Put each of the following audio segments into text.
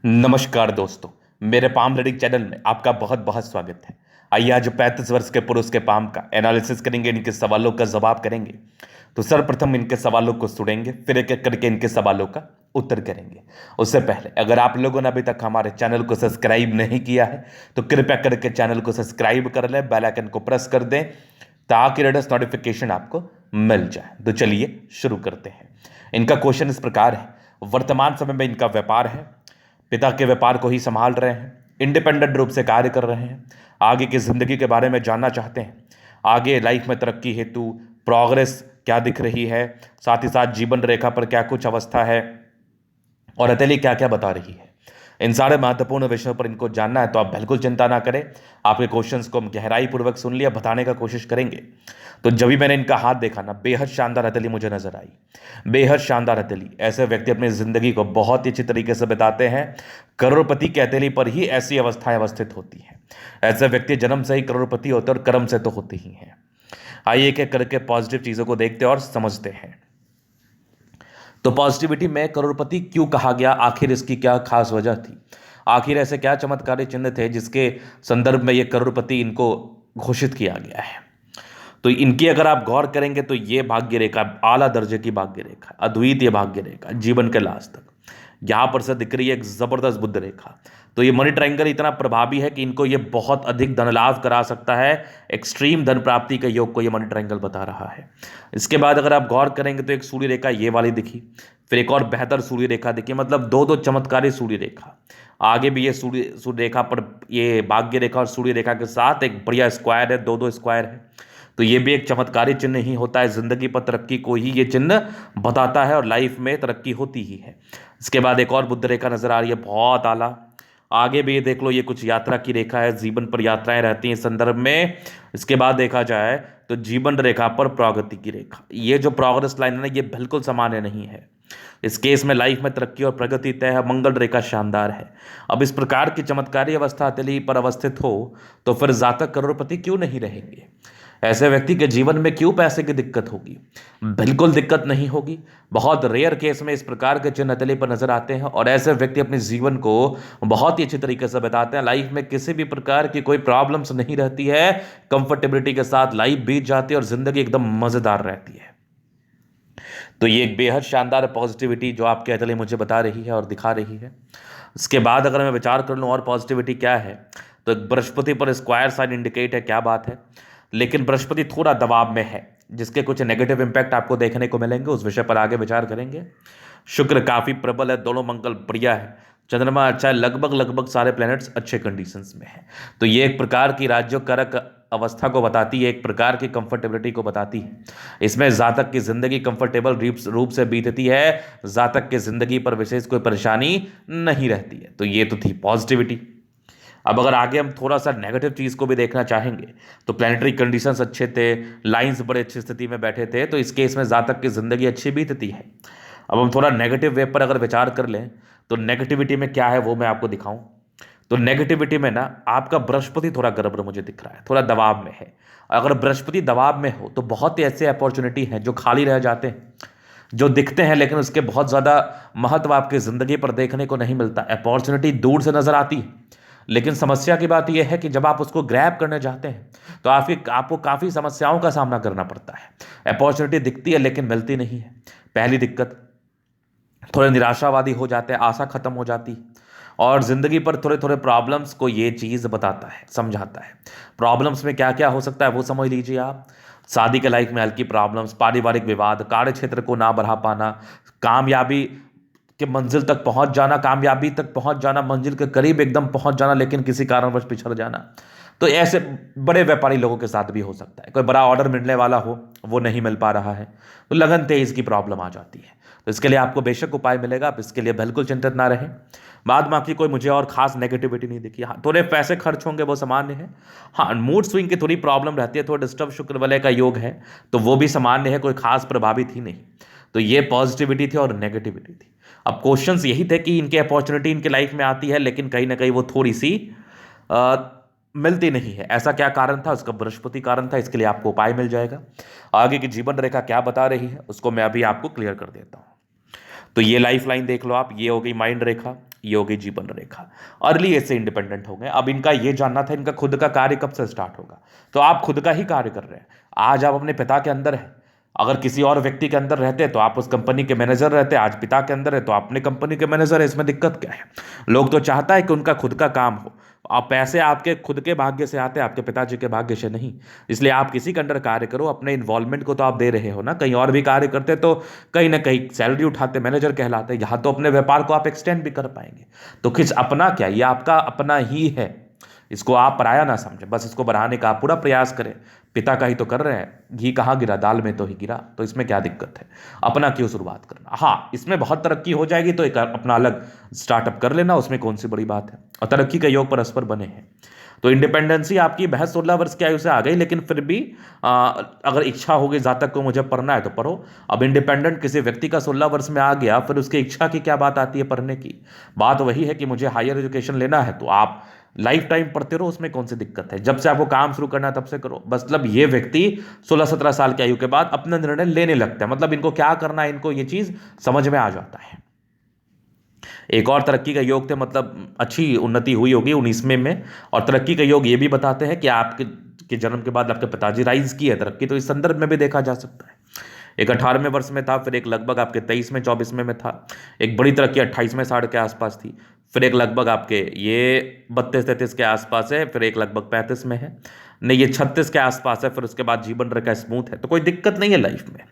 नमस्कार दोस्तों। मेरे पाम रीडिंग चैनल में आपका बहुत बहुत स्वागत है। आइए आज 35 वर्ष के पुरुष के पाम का एनालिसिस करेंगे, इनके सवालों का जवाब करेंगे। तो सर्वप्रथम इनके सवालों को सुनेंगे, फिर एक एक करके इनके सवालों का उत्तर करेंगे। उससे पहले अगर आप लोगों ने अभी तक हमारे चैनल को सब्सक्राइब नहीं किया है तो कृपया करके चैनल को सब्सक्राइब कर लें, बेल आइकन को प्रेस कर दें ताकि लेटेस्ट नोटिफिकेशन आपको मिल जाए। तो चलिए शुरू करते हैं। इनका क्वेश्चन इस प्रकार है। वर्तमान समय में इनका व्यापार है, पिता के व्यापार को ही संभाल रहे हैं, इंडिपेंडेंट रूप से कार्य कर रहे हैं, आगे की जिंदगी के बारे में जानना चाहते हैं, आगे लाइफ में तरक्की हेतु प्रोग्रेस क्या दिख रही है, साथ ही साथ जीवन रेखा पर क्या कुछ अवस्था है और हथेली क्या क्या बता रही है। इन सारे महत्वपूर्ण विषयों पर इनको जानना है तो आप बिल्कुल चिंता ना करें। आपके क्वेश्चंस को हम गहराई पूर्वक सुन लिया, बताने का कोशिश करेंगे। तो जब भी मैंने इनका हाथ देखा ना, बेहद शानदार हथेली मुझे नजर आई, बेहद शानदार हथेली। ऐसे व्यक्ति अपनी जिंदगी को बहुत ही अच्छी तरीके से बिताते हैं। करोड़पति की हथेली पर ही ऐसी अवस्थाएं अवस्थित होती हैं। ऐसे व्यक्ति जन्म से ही करोड़पति होते हैं और कर्म से तो होते ही हैं। आइए एक एक करके पॉजिटिव चीजों को देखते हैं और समझते हैं। तो पॉजिटिविटी में करोड़पति क्यों कहा गया, आखिर इसकी क्या खास वजह थी, आखिर ऐसे क्या चमत्कारी चिन्ह थे जिसके संदर्भ में ये करोड़पति इनको घोषित किया गया है। तो इनकी अगर आप गौर करेंगे तो ये भाग्य रेखा आला दर्जे की भाग्य रेखा, अद्वितीय भाग्य रेखा, जीवन के लास्ट तक यहां पर से दिख रही है एक जबरदस्त बुद्ध रेखा। तो ये मनी ट्रायंगल इतना प्रभावी है कि इनको ये बहुत अधिक धन लाभ करा सकता है। एक्सट्रीम धन प्राप्ति के योग को ये मनी ट्रायंगल बता रहा है। इसके बाद अगर आप गौर करेंगे तो एक सूर्य रेखा ये वाली दिखी, फिर एक और बेहतर सूर्य रेखा दिखी, मतलब दो दो चमत्कारी सूर्य रेखा। आगे भी ये सूर्य रेखा पर ये भाग्य रेखा और सूर्य रेखा के साथ एक बढ़िया स्क्वायर है, दो दो स्क्वायर है। तो ये भी एक चमत्कारी चिन्ह ही होता है। जिंदगी पर तरक्की को ही ये चिन्ह बताता है और लाइफ में तरक्की होती ही है। इसके बाद एक और बुद्ध रेखा नजर आ रही है, बहुत आला। आगे भी ये देख लो, ये कुछ यात्रा की रेखा है, जीवन पर यात्राएं रहती हैं इस संदर्भ में। इसके बाद देखा जाए तो जीवन रेखा पर प्रगति की रेखा, ये जो प्रोग्रेस लाइन है ना, ये बिल्कुल सामान्य नहीं है। इस केस में लाइफ में तरक्की और प्रगति तय है। मंगल रेखा शानदार है। अब इस प्रकार की चमत्कारी अवस्था हथेली पर अवस्थित हो तो फिर जातक करोड़पति क्यों नहीं रहेंगे? ऐसे व्यक्ति के जीवन में क्यों पैसे की दिक्कत होगी? बिल्कुल दिक्कत नहीं होगी। बहुत रेयर केस में इस प्रकार के चिन्ह हथेली पर नजर आते हैं और ऐसे व्यक्ति अपने जीवन को बहुत ही अच्छी तरीके से बिताते हैं। लाइफ में किसी भी प्रकार की कोई प्रॉब्लम्स नहीं रहती है, कंफर्टेबिलिटी के साथ लाइफ बीत जाती है और जिंदगी एकदम मजेदार रहती है। तो ये एक बेहद शानदार पॉजिटिविटी जो आपके हथेली मुझे बता रही है और दिखा रही है। इसके बाद अगर मैं विचार कर लूँ और पॉजिटिविटी क्या है, तो एक बृहस्पति पर स्क्वायर साइन इंडिकेट है, क्या बात है। लेकिन बृहस्पति थोड़ा दबाव में है जिसके कुछ नेगेटिव इंपैक्ट आपको देखने को मिलेंगे, उस विषय पर आगे विचार करेंगे। शुक्र काफी प्रबल है, दोनों मंगल बढ़िया है, चंद्रमा अच्छा है, लगभग लगभग सारे प्लैनेट्स अच्छे कंडीशंस में हैं। तो ये एक प्रकार की राज्योकारक अवस्था को बताती है, एक प्रकार की कंफर्टेबिलिटी को बताती है। इसमें जातक की जिंदगी कंफर्टेबल रूप से बीतती है, जातक की जिंदगी पर विशेष कोई परेशानी नहीं रहती है। तो ये तो थी पॉजिटिविटी। अब अगर आगे हम थोड़ा सा नेगेटिव चीज़ को भी देखना चाहेंगे तो प्लानिटरी कंडीशंस अच्छे थे, लाइंस बड़े अच्छी स्थिति में बैठे थे, तो इस केस में जातक की जिंदगी अच्छी बीतती है। अब हम थोड़ा नेगेटिव वे पर अगर विचार कर लें तो नेगेटिविटी में क्या है वो मैं आपको दिखाऊं। तो नेगेटिविटी में ना आपका बृहस्पति थोड़ा गड़बड़ मुझे दिख रहा है, थोड़ा दबाव में है। अगर बृहस्पति दबाव में हो तो बहुत ही ऐसे अपॉर्चुनिटी हैं जो खाली रह जाते हैं, जो दिखते हैं लेकिन उसके बहुत ज़्यादा महत्व आपकी ज़िंदगी पर देखने को नहीं मिलता। अपॉर्चुनिटी दूर से नज़र आती है लेकिन समस्या की बात यह है कि जब आप उसको ग्रैब करने जाते हैं तो आपको काफ़ी समस्याओं का सामना करना पड़ता है। अपॉर्चुनिटी दिखती है लेकिन मिलती नहीं है, पहली दिक्कत। थोड़े निराशावादी हो जाते हैं, आशा खत्म हो जाती है और ज़िंदगी पर थोड़े थोड़े प्रॉब्लम्स को ये चीज़ बताता है, समझाता है। प्रॉब्लम्स में क्या क्या हो सकता है वो समझ लीजिए आप। शादी के लाइफ में हल्की प्रॉब्लम्स, पारिवारिक विवाद, कार्य क्षेत्र को ना बढ़ा पाना, कामयाबी के मंजिल तक पहुंच जाना, कामयाबी तक पहुंच जाना, मंजिल के करीब एकदम पहुंच जाना लेकिन किसी कारणवश पिछड़ जाना। तो ऐसे बड़े व्यापारी लोगों के साथ भी हो सकता है। कोई बड़ा ऑर्डर मिलने वाला हो, वो नहीं मिल पा रहा है, तो लगन तेज की प्रॉब्लम आ जाती है। तो इसके लिए आपको बेशक उपाय मिलेगा, आप इसके लिए बिल्कुल चिंतित ना रहें। बाद बाकी कोई मुझे और खास नेगेटिविटी नहीं दिखी। हाँ, थोड़े पैसे खर्च होंगे वो सामान्य है। हाँ, मूड स्विंग की थोड़ी प्रॉब्लम रहती है, थोड़ा डिस्टर्ब शुक्र वलय का योग है तो वो भी सामान्य है, कोई खास प्रभावित ही नहीं। तो ये पॉजिटिविटी थी और नेगेटिविटी थी। अब क्वेश्चंस यही थे कि इनके अपॉर्चुनिटी इनके लाइफ में आती है लेकिन कहीं ना कहीं वो थोड़ी सी मिलती नहीं है। ऐसा क्या कारण था? उसका बृहस्पति कारण था। इसके लिए आपको उपाय मिल जाएगा। आगे की जीवन रेखा क्या बता रही है उसको मैं अभी आपको क्लियर कर देता हूं। तो ये लाइफ लाइन देख लो आप, ये हो गई माइंड रेखा। योगी जीवन रेखा अर्ली एज से इंडिपेंडेंट हो गए। अब इनका ये जानना था इनका खुद का कार्य कब से स्टार्ट होगा, तो आप खुद का ही कार्य कर रहे हैं। आज आप अपने पिता के अंदर है, अगर किसी और व्यक्ति के अंदर रहते तो आप उस कंपनी के मैनेजर रहते। आज पिता के अंदर है तो आप अपनी कंपनी के मैनेजर है, इसमें दिक्कत क्या है? लोग तो चाहता है कि उनका खुद का काम हो। आप पैसे आपके खुद के भाग्य से आते हैं, आपके पिताजी के भाग्य से नहीं। इसलिए आप किसी के अंडर कार्य करो, अपने इन्वॉल्वमेंट को तो आप दे रहे हो ना। कहीं और भी कार्य करते तो कहीं ना कहीं सैलरी उठाते, मैनेजर कहलाते। यहाँ तो अपने व्यापार को आप एक्सटेंड भी कर पाएंगे। तो किस अपना क्या, ये आपका अपना ही है, इसको आप पराया ना समझें, बस इसको बढ़ाने का आप पूरा प्रयास करें। पिता का ही तो कर रहे हैं, घी कहाँ गिरा, दाल में तो ही गिरा, तो इसमें क्या दिक्कत है? अपना क्यों शुरुआत करना? हाँ, इसमें बहुत तरक्की हो जाएगी तो एक अपना अलग स्टार्टअप कर लेना, उसमें कौन सी बड़ी बात है। और तरक्की के योग परस्पर बने हैं। तो इंडिपेंडेंसी आपकी महज 16 वर्ष की आयु से आ गई, लेकिन फिर भी अगर इच्छा होगी जातक को मुझे पढ़ना है तो पढ़ो। अब इंडिपेंडेंट किसी व्यक्ति का 16 वर्ष में आ गया, फिर उसकी इच्छा की क्या बात आती है पढ़ने की? बात वही है कि मुझे हायर एजुकेशन लेना है, तो आप लाइफ टाइम पढ़ते रहो, उसमें कौन सी दिक्कत है? जब से आपको काम शुरू करना है तब से करो। मतलब ये व्यक्ति 16-17 साल की आयु के बाद अपना निर्णय लेने लगता है, मतलब इनको क्या करना है, इनको ये चीज समझ में आ जाता है। एक और तरक्की का योग थे, मतलब अच्छी उन्नति हुई होगी 19वें में। और तरक्की का योग ये भी बताते हैं कि आपके के जन्म के बाद आपके पिताजी राइज की है तरक्की, तो इस संदर्भ में भी देखा जा सकता है। एक 18वें वर्ष में था, फिर एक लगभग आपके 23वें 24वें में था। एक बड़ी तरक्की 28वें साढ़ के आसपास थी, फिर एक लगभग आपके ये 32-33 के आसपास है, फिर एक लगभग 35 में है, नहीं ये 36 के आसपास है। फिर उसके बाद जीवन रेखा स्मूथ है, तो कोई दिक्कत नहीं है लाइफ में।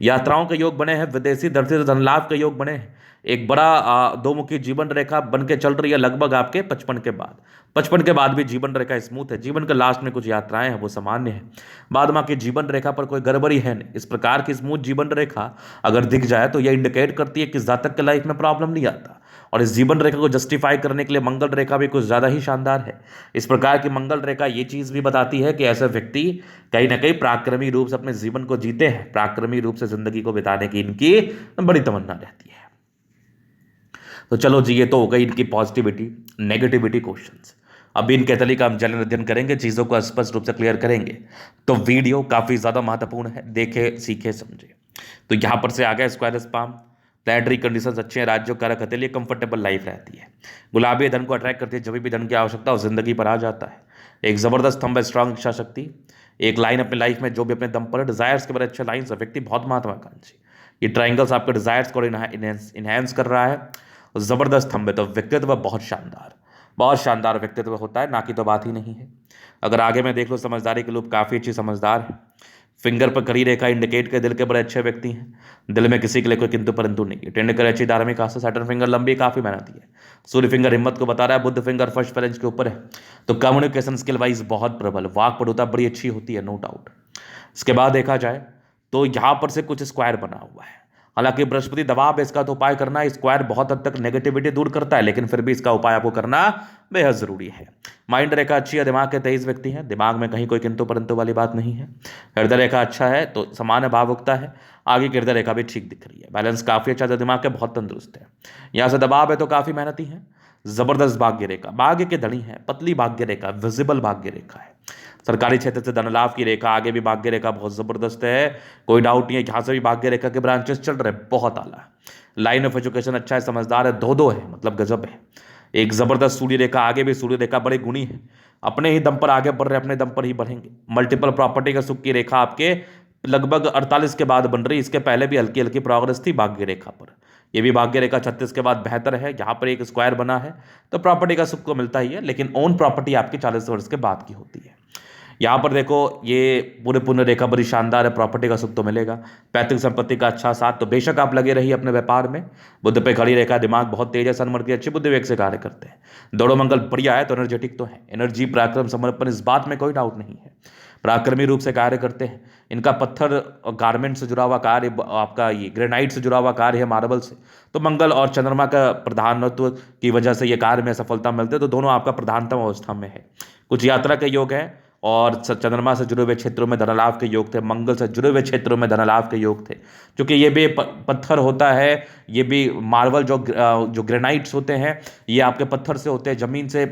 यात्राओं के योग बने हैं, विदेशी दृष्टि से धन लाभ के योग बने हैं। एक बड़ा दो मुखी जीवन रेखा बन के चल रही है लगभग आपके 55 के बाद। 55 के बाद भी जीवन रेखा स्मूथ है। जीवन के लास्ट में कुछ यात्राएं हैं वो सामान्य है, बाद में आपकी जीवन रेखा पर कोई गड़बड़ी है नहीं। इस प्रकार की स्मूथ जीवन रेखा अगर दिख जाए तो यह इंडिकेट करती है कि जातक के लाइफ में प्रॉब्लम नहीं आता। और इस जीवन रेखा को जस्टिफाई करने के लिए मंगल रेखा भी कुछ ज़्यादा ही शानदार है। इस प्रकार की मंगल रेखा ये चीज़ भी बताती है कि ऐसे व्यक्ति कहीं ना कहीं पराक्रमी रूप से अपने जीवन को जीते हैं, पराक्रमी रूप से जिंदगी को बिताने की इनकी बड़ी तमन्ना रहती है। तो चलो जी, ये तो हो गई इनकी पॉजिटिविटी नेगेटिविटी क्वेश्चंस। अब इनके तरीका हम जलन अध्ययन करेंगे, चीज़ों को स्पष्ट रूप से क्लियर करेंगे। तो वीडियो काफ़ी ज़्यादा महत्वपूर्ण है, देखे सीखे समझे। तो यहाँ पर से आ गया स्क्वायरस पाम, प्लेनेटरी कंडीशंस अच्छे हैं, राज्यों कारक के लिए कंफर्टेबल लाइफ रहती है। गुलाबी धन को अट्रैक्ट करती है, जब भी धन की आवश्यकता हो जिंदगी पर आ जाता है। एक जबरदस्त स्तंभ है, स्ट्रांग इच्छा शक्ति, एक लाइन अपनी लाइफ में जो भी अपने दम पर डिजायर्स के बड़े अच्छे लाइन है, व्यक्ति बहुत महत्वाकांक्षी। ये ट्राइंगल्स आपके डिजायर्स को इनहेंस कर रहा है। जबरदस्त स्तंभ है, तो व्यक्तित्व बहुत शानदार व्यक्तित्व होता है, ना कि तो बात ही नहीं है। अगर आगे में देख लो, समझदारी के लोग काफ़ी अच्छी समझदार है। फिंगर पर करी रेखा इंडिकेट के दिल के बड़े अच्छे व्यक्ति हैं, दिल में किसी के लिए कोई किंतु परंतु नहीं है। टेंडकर अच्छी धार्मिक आस्था, सैटर्न फिंगर लंबी काफ़ी मेहनती है। सूर्य फिंगर हिम्मत को बता रहा है, बुद्ध फिंगर फर्स्ट फ्रेंच के ऊपर है। तो कम्युनिकेशन स्किल वाइज बहुत प्रबल, वाक पटुता बड़ी अच्छी होती है, नो डाउट। इसके बाद देखा जाए तो यहाँ पर से कुछ स्क्वायर बना हुआ है, हालांकि बृहस्पति दबाव है, इसका तो उपाय करना है। स्क्वायर बहुत हद तक नेगेटिविटी दूर करता है, लेकिन फिर भी इसका उपाय आपको करना बेहद जरूरी है। माइंड रेखा अच्छी है, दिमाग के 23 व्यक्ति हैं, दिमाग में कहीं कोई किंतु परंतु वाली बात नहीं है। हृदय रेखा अच्छा है, तो सामान्य भावुकता है। आगे की हृदय रेखा भी ठीक दिख रही है, बैलेंस काफी अच्छा है, दिमाग के बहुत तंदुरुस्त है। यहाँ से दबाव है तो काफी मेहनती है। जबरदस्त भाग्य रेखा, भाग्य के धनी है, पतली भाग्य रेखा, विजिबल भाग्य रेखा है। सरकारी क्षेत्र से धन लाभ की रेखा, आगे भी भाग्य रेखा बहुत जबरदस्त है, कोई डाउट नहीं है। यहाँ से भी भाग्य रेखा के ब्रांचेस चल रहे हैं, बहुत आला। लाइन ऑफ एजुकेशन अच्छा है, समझदार है, दो है, मतलब गजब है। एक जबरदस्त सूर्य रेखा, आगे भी सूर्य रेखा बड़े गुणी है, अपने ही दम पर आगे बढ़ रहे, अपने दम पर ही बढ़ेंगे। मल्टीपल प्रॉपर्टी का सुख की रेखा आपके लगभग 48 के बाद बन रही, इसके पहले भी हल्की हल्की प्रोग्रेस थी भाग्य रेखा पर। ये भी भाग्य रेखा 36 के बाद बेहतर है। यहाँ पर एक स्क्वायर बना है तो प्रॉपर्टी का सुख को मिलता ही है, लेकिन ओन प्रॉपर्टी आपकी 40 वर्ष के बाद की होती है। यहाँ पर देखो, ये पूरे पुण्य रेखा बड़ी शानदार है, प्रॉपर्टी का सुख तो मिलेगा। पैतृक संपत्ति का अच्छा साथ, तो बेशक आप लगे रहिए अपने व्यापार में। बुद्ध पे खड़ी रेखा, दिमाग बहुत तेज है, सनमर की अच्छी बुद्धि विवेक से कार्य करते हैं। दोनों मंगल बढ़िया है, तो एनर्जेटिक तो है, एनर्जी पराक्रम समर्पण, इस बात में कोई डाउट नहीं है। पराक्रमी रूप से कार्य करते हैं। इनका पत्थर और गारमेंट से जुड़ा हुआ कार्य, आपका ये ग्रेनाइट से जुड़ा हुआ कार्य है, मार्बल से। तो मंगल और चंद्रमा का प्रधानत्व की वजह से ये कार्य में सफलता मिलती है, तो दोनों आपका प्रधानतम अवस्था में है। कुछ यात्रा के योग है और चंद्रमा से जुड़े हुए क्षेत्रों में धनलाभ के योग थे, मंगल से जुड़े हुए क्षेत्रों में धनलाभ के योग थे, क्योंकि ये भी पत्थर होता है, ये भी मार्बल जो ग्रेनाइट्स होते हैं ये आपके पत्थर से होते हैं,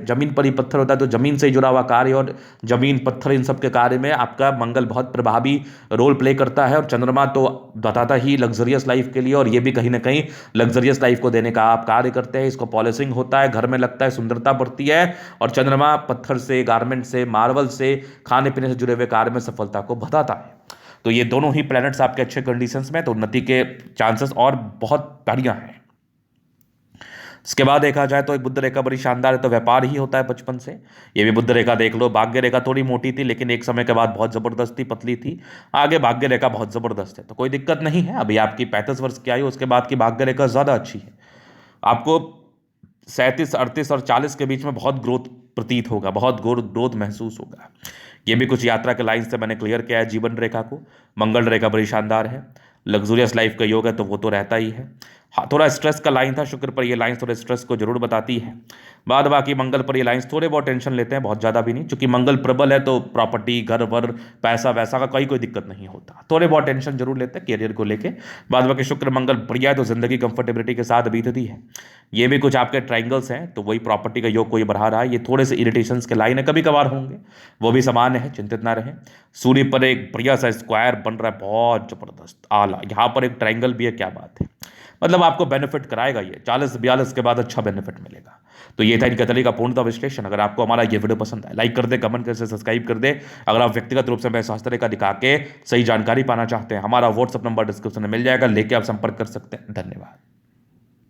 जमीन पर ही पत्थर होता है, तो जमीन से ही जुड़ा हुआ कार्य और जमीन पत्थर इन सब के कार्य में आपका मंगल बहुत प्रभावी रोल प्ले करता है। और चंद्रमा तो बताता ही लग्जरियस लाइफ के लिए, और ये भी कहीं ना कहीं लग्जरियस लाइफ को देने का आप कार्य करते हैं। इसको पॉलिशिंग होता है, घर में लगता है, सुंदरता बढ़ती है, और चंद्रमा पत्थर से, गारमेंट से, मार्बल से, खाने पीने से जुड़े हुए कार्य में सफलता को बताता है। तो ये दोनों ही प्लैनेट्स आपके अच्छे कंडीशंस में, तो उन्नति के चांसेस और बहुत बढ़िया हैं। इसके बाद देखा जाए तो एक बुध रेखा बड़ी शानदार है, तो व्यापार ही होता है बचपन से। ये भी बुध रेखा देख लो, भाग्य रेखा थोड़ी मोटी थी लेकिन एक समय के बाद बहुत जबरदस्त थी, पतली थी, आगे भाग्य रेखा बहुत जबरदस्त है, तो कोई दिक्कत नहीं है। अभी आपकी 35 वर्ष की आयु, उसके बाद की भाग्य रेखा ज्यादा अच्छी है। आपको 37, 38 और 40 के बीच में बहुत ग्रोथ प्रतीत होगा, बहुत ग्रोथ महसूस होगा। ये भी कुछ यात्रा के लाइन से मैंने क्लियर किया है जीवन रेखा को। मंगल रेखा बड़ी शानदार है, लग्जूरियस लाइफ का योग है, तो वो तो रहता ही है। हाँ, थोड़ा स्ट्रेस का लाइन था, शुक्र पर ये लाइन थोड़े स्ट्रेस को जरूर बताती है। बाद बाकी मंगल पर ये लाइंस थोड़े बहुत टेंशन लेते हैं, बहुत ज़्यादा भी नहीं, क्योंकि मंगल प्रबल है तो प्रॉपर्टी, घर वर, पैसा वैसा का कोई दिक्कत नहीं होता। थोड़े बहुत टेंशन जरूर लेते हैं कैरियर को लेके। बाद बाकी शुक्र मंगल बढ़िया है, तो जिंदगी कंफर्टेबिलिटी के साथ बीतती है। ये भी कुछ आपके ट्राइंगल्स हैं, तो वही प्रॉपर्टी का योग को ये बढ़ा रहा है। ये थोड़े से इरिटेशंस के लाइन है, कभी कभार होंगे, वो भी सामान्य है, चिंतित ना रहें। सूर्य पर एक बढ़िया सा स्क्वायर बन रहा है, बहुत जबरदस्त आला, यहाँ पर एक ट्राइंगल भी है, क्या बात है, मतलब आपको बेनिफिट कराएगा ये 40-42 के बाद अच्छा बेनिफिट मिलेगा। तो ये था इनका तरीका पूर्णतः विश्लेषण। अगर आपको हमारा ये वीडियो पसंद आए, लाइक कर दे, कमेंट कर, सब्सक्राइब कर दे। अगर आप व्यक्तिगत रूप से हमें शास्त्र का दिखा के सही जानकारी पाना चाहते हैं, हमारा व्हाट्सअप नंबर डिस्क्रिप्शन में मिल जाएगा, लेके आप संपर्क कर सकते हैं। धन्यवाद।